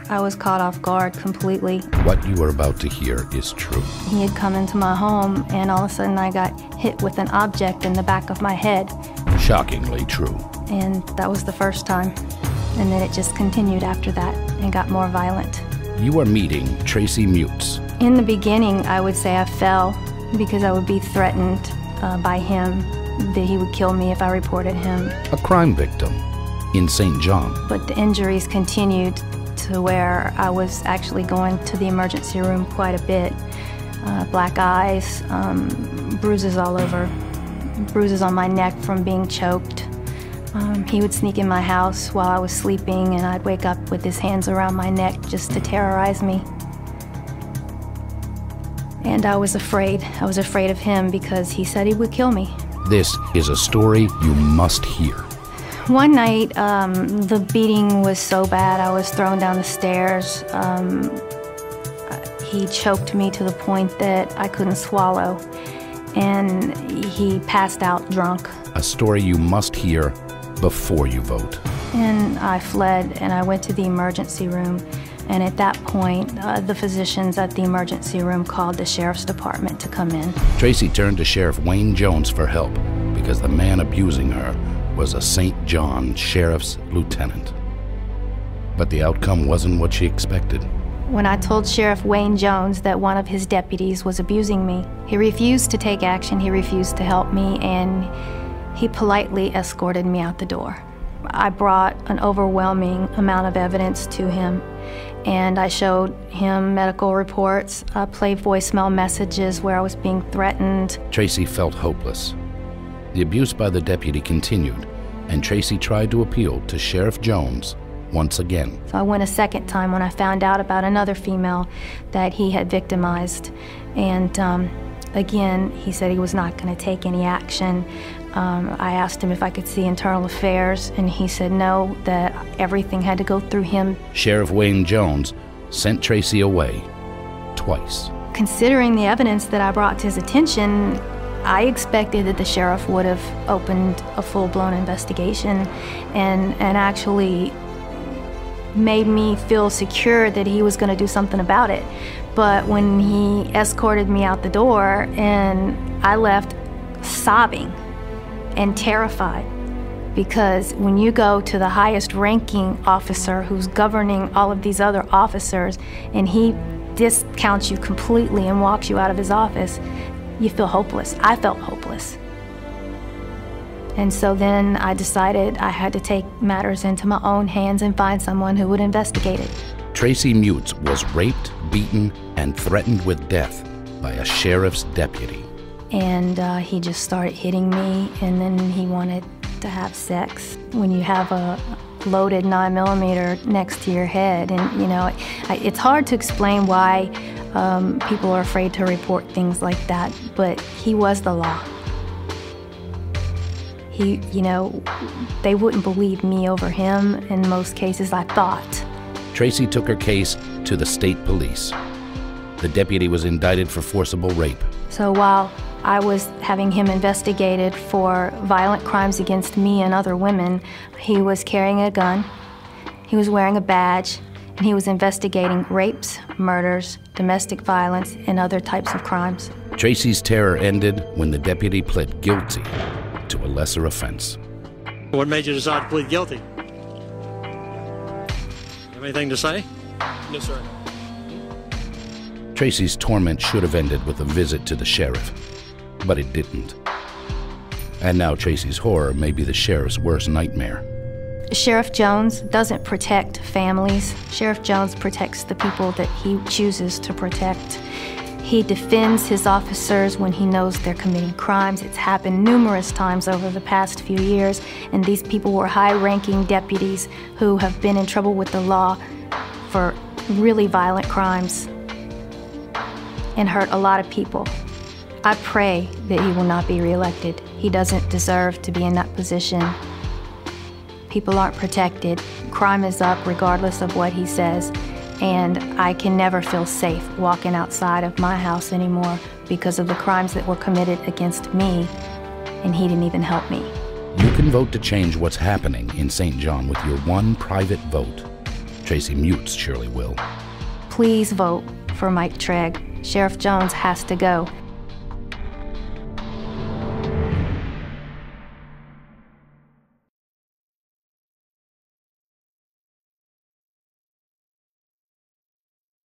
I was caught off guard completely. What you are about to hear is true. He had come into my home, and all of a sudden I got hit with an object in the back of my head. Shockingly true. And that was the first time. And then it just continued after that and got more violent. You are meeting Tracey Mutes. In the beginning, I would say I fell because I would be threatened by him, that he would kill me if I reported him. A crime victim in St. John. But the injuries continued to where I was actually going to the emergency room quite a bit. Black eyes, bruises all over, bruises on my neck from being choked. He would sneak in my house while I was sleeping, and I'd wake up with his hands around my neck just to terrorize me. And I was afraid. I was afraid of him because he said he would kill me. This is a story you must hear. One night, the beating was so bad, I was thrown down the stairs. He choked me to the point that I couldn't swallow, and he passed out drunk. A story you must hear before you vote. And I fled, and I went to the emergency room. And at that point, the physicians at the emergency room called the sheriff's department to come in. Tracey turned to Sheriff Wayne Jones for help because the man abusing her was a St. John sheriff's lieutenant. But the outcome wasn't what she expected. When I told Sheriff Wayne Jones that one of his deputies was abusing me, he refused to take action, he refused to help me, and he politely escorted me out the door. I brought an overwhelming amount of evidence to him, and I showed him medical reports, played voicemail messages where I was being threatened. Tracey felt hopeless. The abuse by the deputy continued, and Tracey tried to appeal to Sheriff Jones once again. So I went a second time when I found out about another female that he had victimized, and again, he said he was not going to take any action. I asked him if I could see internal affairs, and he said no, that everything had to go through him. Sheriff Wayne Jones sent Tracey away twice. Considering the evidence that I brought to his attention, I expected that the sheriff would have opened a full-blown investigation and actually made me feel secure that he was going to do something about it. But when he escorted me out the door, and I left sobbing and terrified, because when you go to the highest ranking officer who's governing all of these other officers and he discounts you completely and walks you out of his office, you feel hopeless. I felt hopeless. And so then I decided I had to take matters into my own hands and find someone who would investigate it. Tracey Mutes was raped, beaten, and threatened with death by a sheriff's deputy. And he just started hitting me, and then he wanted to have sex. When you have a loaded 9mm next to your head, and you know, it's hard to explain why people are afraid to report things like that, but he was the law. You know, they wouldn't believe me over him in most cases, I thought. Tracey took her case to the state police. The deputy was indicted for forcible rape. So while I was having him investigated for violent crimes against me and other women, he was carrying a gun, he was wearing a badge, and he was investigating rapes, murders, domestic violence, and other types of crimes. Tracey's terror ended when the deputy pled guilty to a lesser offense. What made you decide to plead guilty? Have anything to say? No, sir. Tracey's torment should have ended with a visit to the sheriff, but it didn't. And now Tracey's horror may be the sheriff's worst nightmare. Sheriff Jones doesn't protect families. Sheriff Jones protects the people that he chooses to protect. He defends his officers when he knows they're committing crimes. It's happened numerous times over the past few years, and these people were high-ranking deputies who have been in trouble with the law for really violent crimes and hurt a lot of people. I pray that he will not be reelected. He doesn't deserve to be in that position. People aren't protected. Crime is up regardless of what he says. And I can never feel safe walking outside of my house anymore because of the crimes that were committed against me, and he didn't even help me. You can vote to change what's happening in St. John with your one private vote. Tracey mutes Shirley Will. Please vote for Mike Trigg. Sheriff Jones has to go.